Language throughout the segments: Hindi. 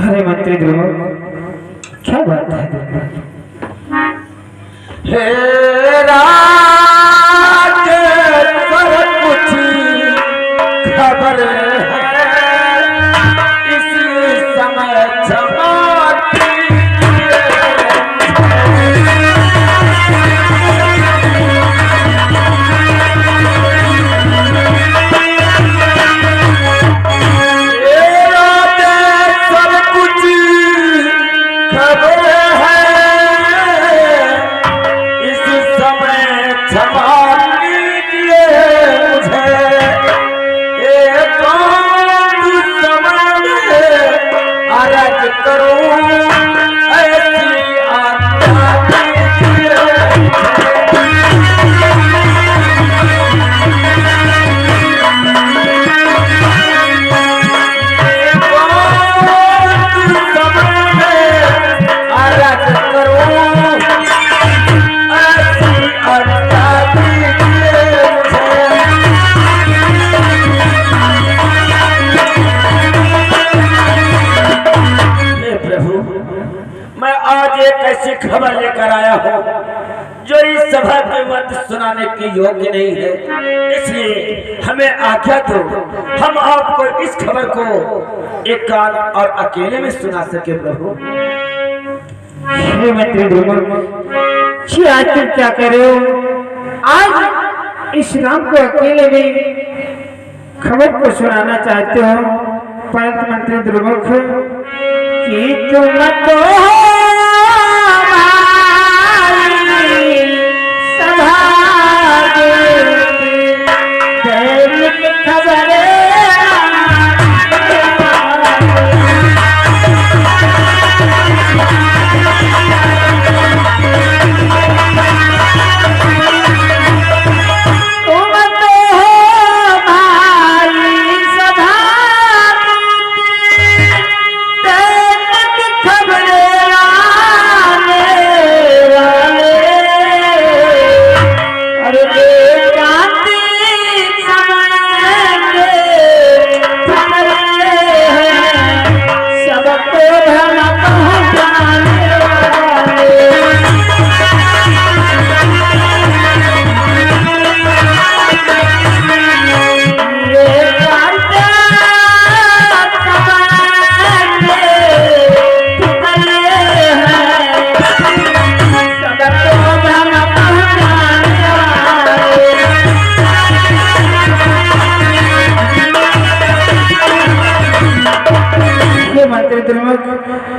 अरे मंत्री ध्रुव, क्या बात है? हे राज पर कुछ खबर है इस समय जमाती खबर लेकर आया हूँ जो इस सभा के मध्य सुनाने के योग्य नहीं है, इसलिए हमें आज्ञा दो हम आपको इस खबर को एक काल और अकेले में सुना सके। प्रभु हे मंत्री ध्रुव, आज तुम क्या कर रहे हो? आज इस राम को अकेले में खबर को सुनाना चाहते हो, परंतु मंत्री ध्रुव कि तुम तो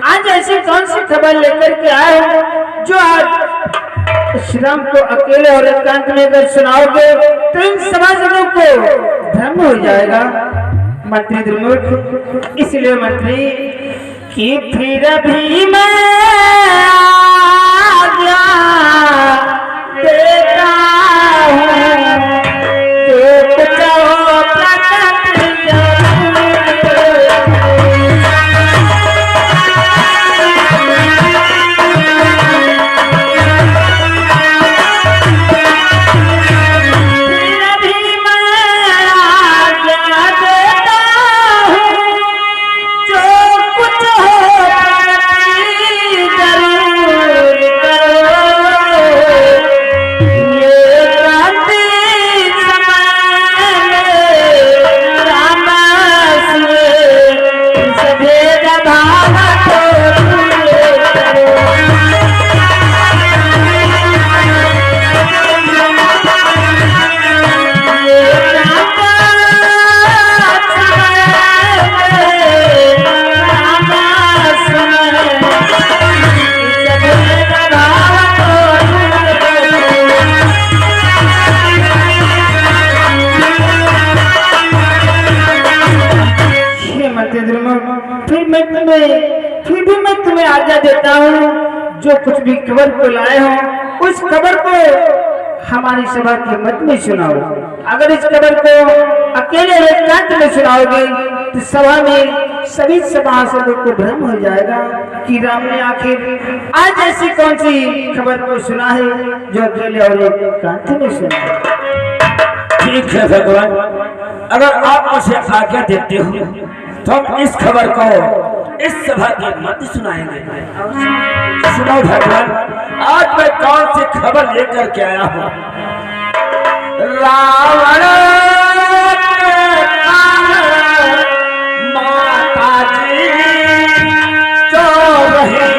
आज ऐसी कौन सी खबर लेकर के आए हो जो आज श्री राम को अकेले और एकांत में अगर सुनाओगे तो इन सभाजनों को भ्रम हो जाएगा मंत्री ध्रुव। इसलिए मंत्री कि फिर भी मैं आज्ञा देता हूँ फिर भी मैं तुम्हें आज्ञा देता हूँ जो कुछ भी खबर को लाए हो उस खबर को हमारी सभा के मत में सुनाओ। अगर इस खबर को अकेले एकांत में सुनाओगे तो सभा में सभी सभासदों को भ्रम हो जाएगा कि राम ने आखिर आज ऐसी कौन सी खबर को सुना है जो अकेले और एकांत में सुना। ठीक है भगवान, अगर आप मुझे आज्ञा देते हो तो हम इस खबर को इस सभा के मध्य सुनाएंगे। सुनो भगवान, आज मैं कौन सी खबर लेकर के आया हूँ। रावण माता जी जो रही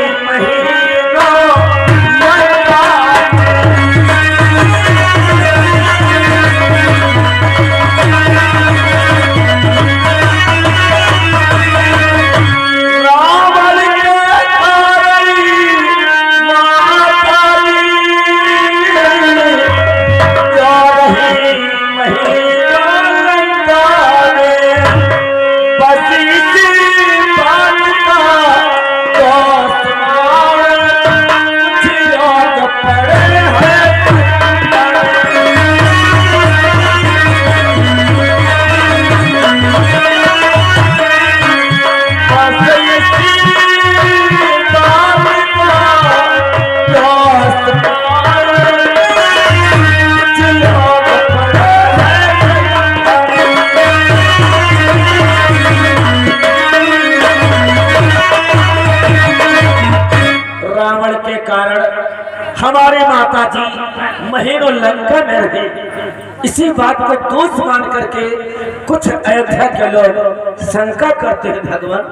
हमारे माता जी महीनों लंका में रहे। इसी बात को दोष मान करके कुछ अयोध्या के लोग शंका करते हैं भगवान,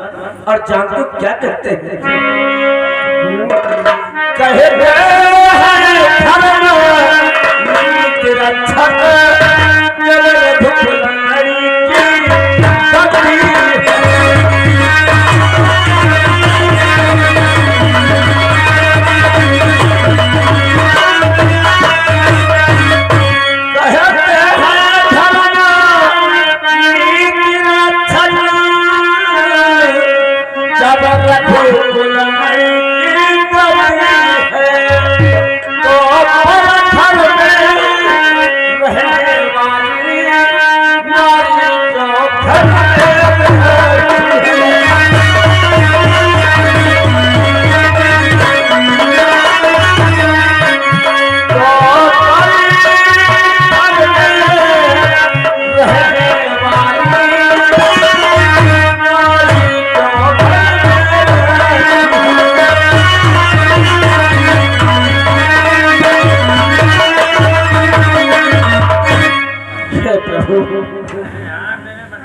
और जानते क्या कहते हैं। कहे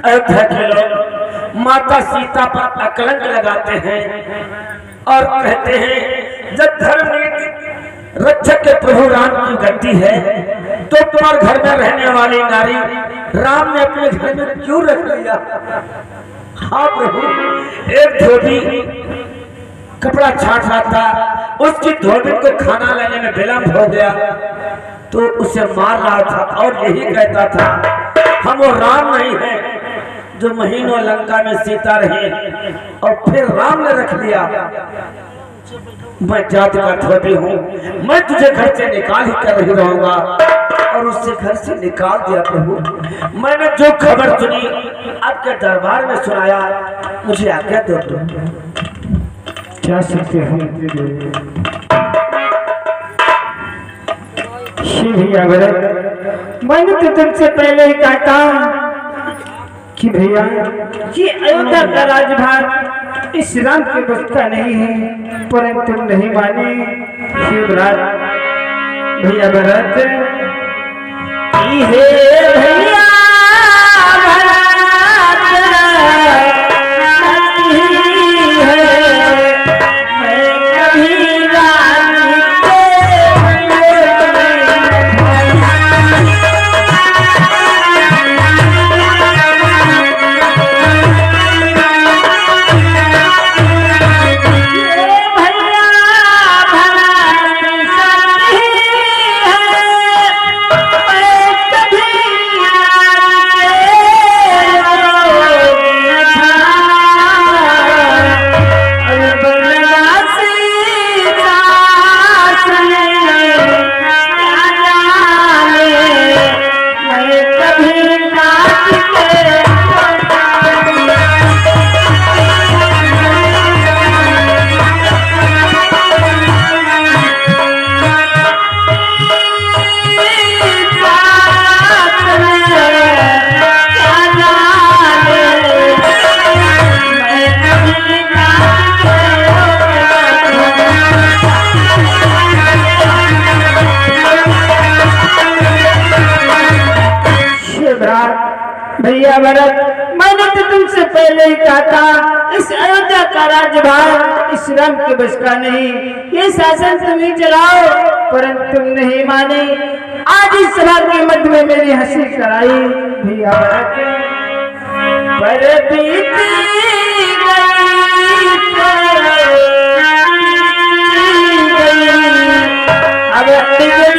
अयोध्या के लोग माता सीता पर अकलंक लगाते हैं और कहते हैं जब धर्म रक्षक के प्रभु राम की गलती है तो तुम्हारे घर में रहने वाली नारी राम ने अपने घर में क्यों रख लिया। हाँ प्रभु, एक धोबी कपड़ा छाट रहा था, उसकी धोबी को खाना लाने में विलंब हो गया तो उसे मार रहा था और यही कहता था हम वो राम नहीं है जो महीनों लंका में सीता रही और फिर राम ने रख लिया। मैं जाति का धोबी हूँ, मैं तुझे घर से निकाल ही कर रही रहूंगा, और उससे घर से निकाल दिया प्रभु। मैंने जो खबर सुनी आपके दरबार में सुनाया, मुझे आज्ञा दो। क्या सकते हैं भैया भरत, मैंने तो तुमसे पहले ही कहा था कि भैया ये अयोध्या का राजभार इस राम के बस का नहीं है, परंतु तुम नहीं माने। शिवराज भैया भरत भैया भैया भरत, मैंने तो तुमसे पहले ही कहा था इस अयोध्या का राज्यभार इस राम के बस का नहीं, ये शासन तुम ही चलाओ, परंतु तुम नहीं माने। आज इस सभा के मध्य में मेरी हंसी कराई भैया भरत, पर बीती अब बिगड़ी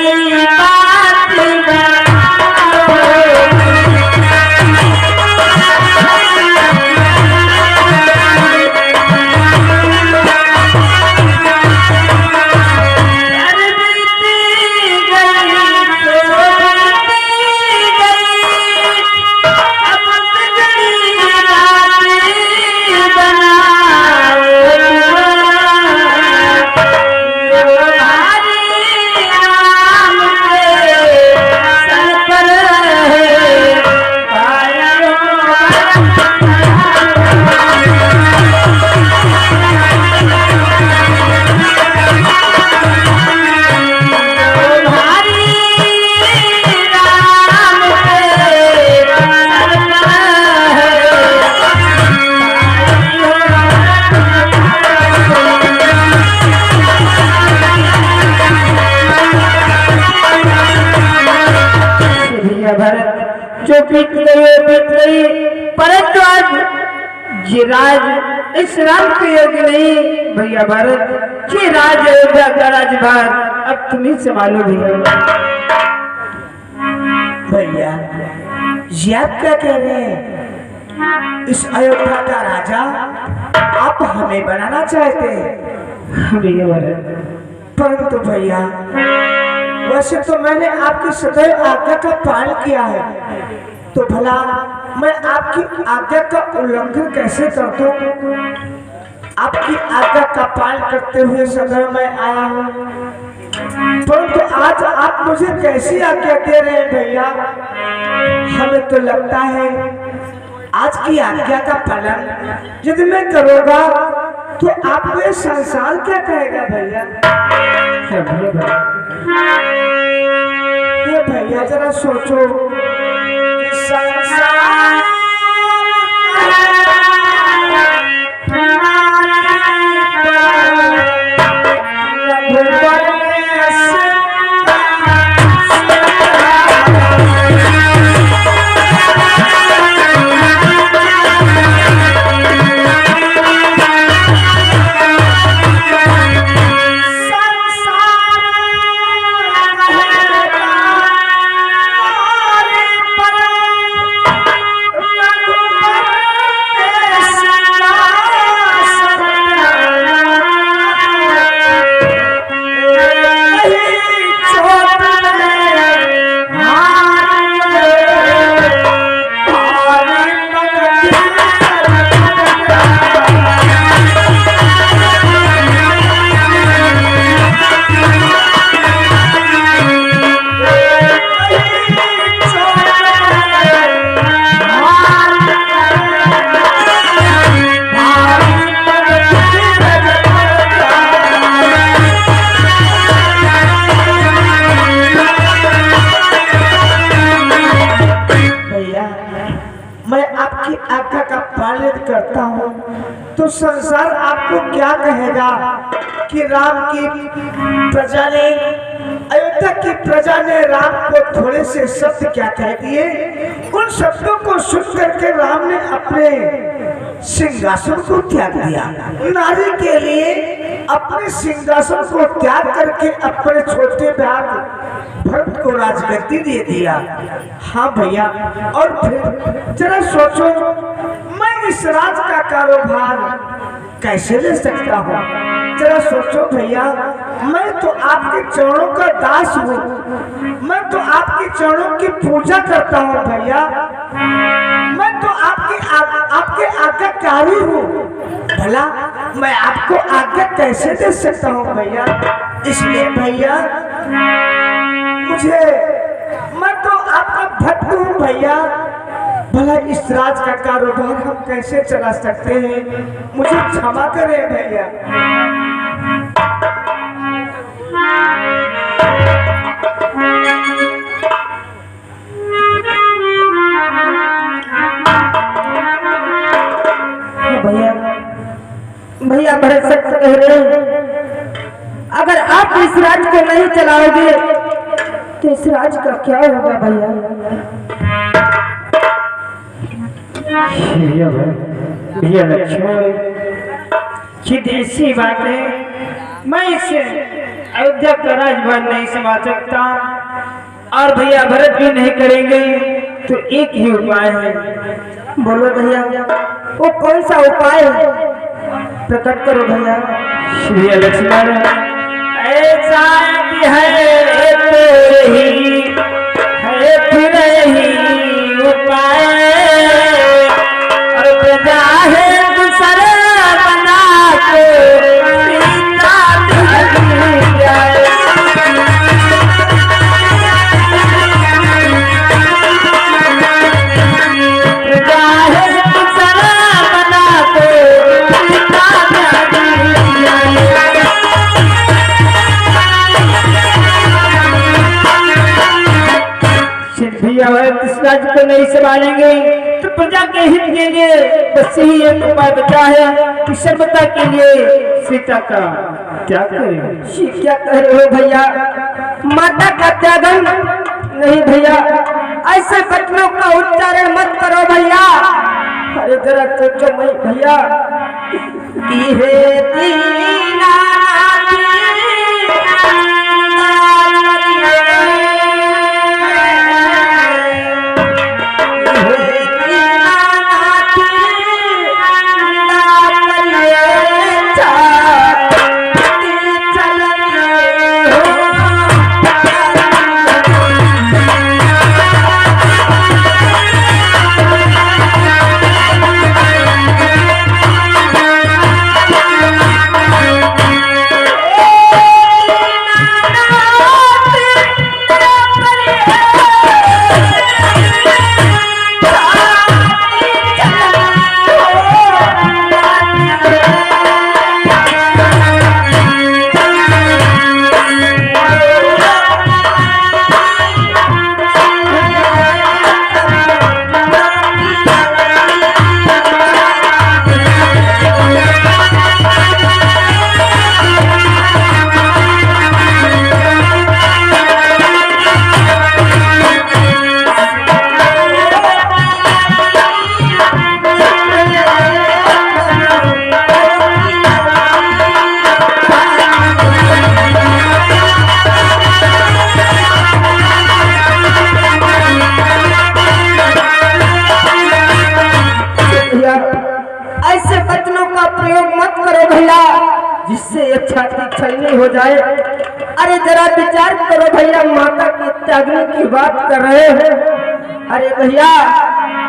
बात जो बीत गई, परंतु आज ये राज इस राम के योग्य नहीं भैया भरत, ये राज अयोध्या का राजभार अब तुम ही संभालो भैया। भैया ये आप क्या कह रहे हैं? इस अयोध्या का राजा आप हमें बनाना चाहते हैं? भैया भरत, परंतु भैया वैसे तो मैंने आपकी सदैव आज्ञा का पालन किया है, तो भला मैं आपकी आज्ञा का उल्लंघन कैसे कर दूं? आपकी आज्ञा का पालन करते हुए सदैव मैं आया हूँ, परंतु आज आप मुझे कैसी आज्ञा दे रहे हैं भैया? हमें तो लगता है आज की आज्ञा का पालन यदि मैं करूँगा तो आपको ये संसार क्या कहेगा भैया? ये भैया जरा सोचो, संसार करता हूँ तो संसार आपको क्या कहेगा कि राम की प्रजा ने, अयोध्या की प्रजा ने राम को थोड़े से शब्द क्या कह दिए, उन शब्दों को सुन करके राम ने अपने सिंहासन को त्याग दिया। नारी के लिए अपने सिंहासन को त्याग करके अपने छोटे भ्राता भरत को राजगद्दी दे दिया। हाँ भैया, और फिर जरा सोचो, मैं इस राज का कारोबार कैसे ले सकता हूँ? जरा सोचो भैया, मैं तो आपके चरणों का दास हूँ, मैं तो आपके चरणों की पूजा करता हूँ भैया, मैं तो आपके आज्ञाकारी हूँ, भला मैं आपको आज्ञा कैसे दे सकता हूँ भैया? इसलिए भैया मैं तो आपका भक्त हूँ भैया, भला इस राज का कारोबार हम कैसे चला सकते हैं? मुझे क्षमा करें भैया। अगर आप इस राज को नहीं चलाओगे तो इस राज का क्या होगा भैया? भैया लक्ष्मण, चित ऐसी बात है, मैं इस अयोध्या का राजभर नहीं संभाल सकता और भैया भरत भी नहीं करेंगे, तो एक ही उपाय है। बोलो भैया, वो कौन सा उपाय है? प्रकट करो भैया। भैया लक्ष्मण, ऐसा है तो ही है फिर ही उपाय, और प्रजा है दूसरा बना के इस राज्य को नहीं संभालेंगे तो प्रजा के हित के लिए बस यही एक उपाय बचा है कि सर्वता के लिए सीता का त्याग करें। क्या कह रहे हो भैया? माता का त्यागन नहीं भैया, ऐसे वचनों का उच्चारण मत करो भैया। अरे जरा सोचो मैं भैया कि हे दीना जिससे छाती छलनी हो जाए। अरे जरा विचार करो भैया, माता के त्यागने की बात कर रहे हैं। अरे भैया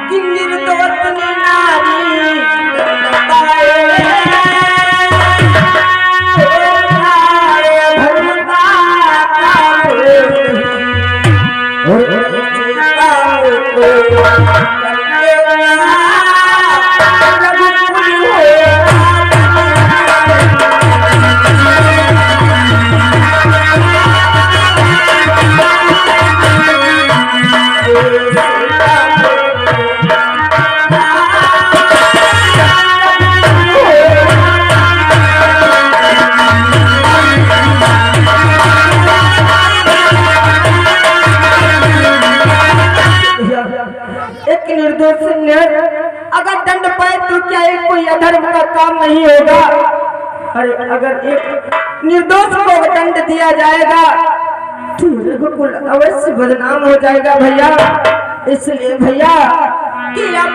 कि निर्दोष नारी अगर दंड पाए तो क्या एक कोई अधर्म का काम नहीं होगा? अरे अगर एक निर्दोष को दंड दिया जाएगा तो बिल्कुल अवश्य बदनाम हो जाएगा भैया। इसलिए भैया कि अब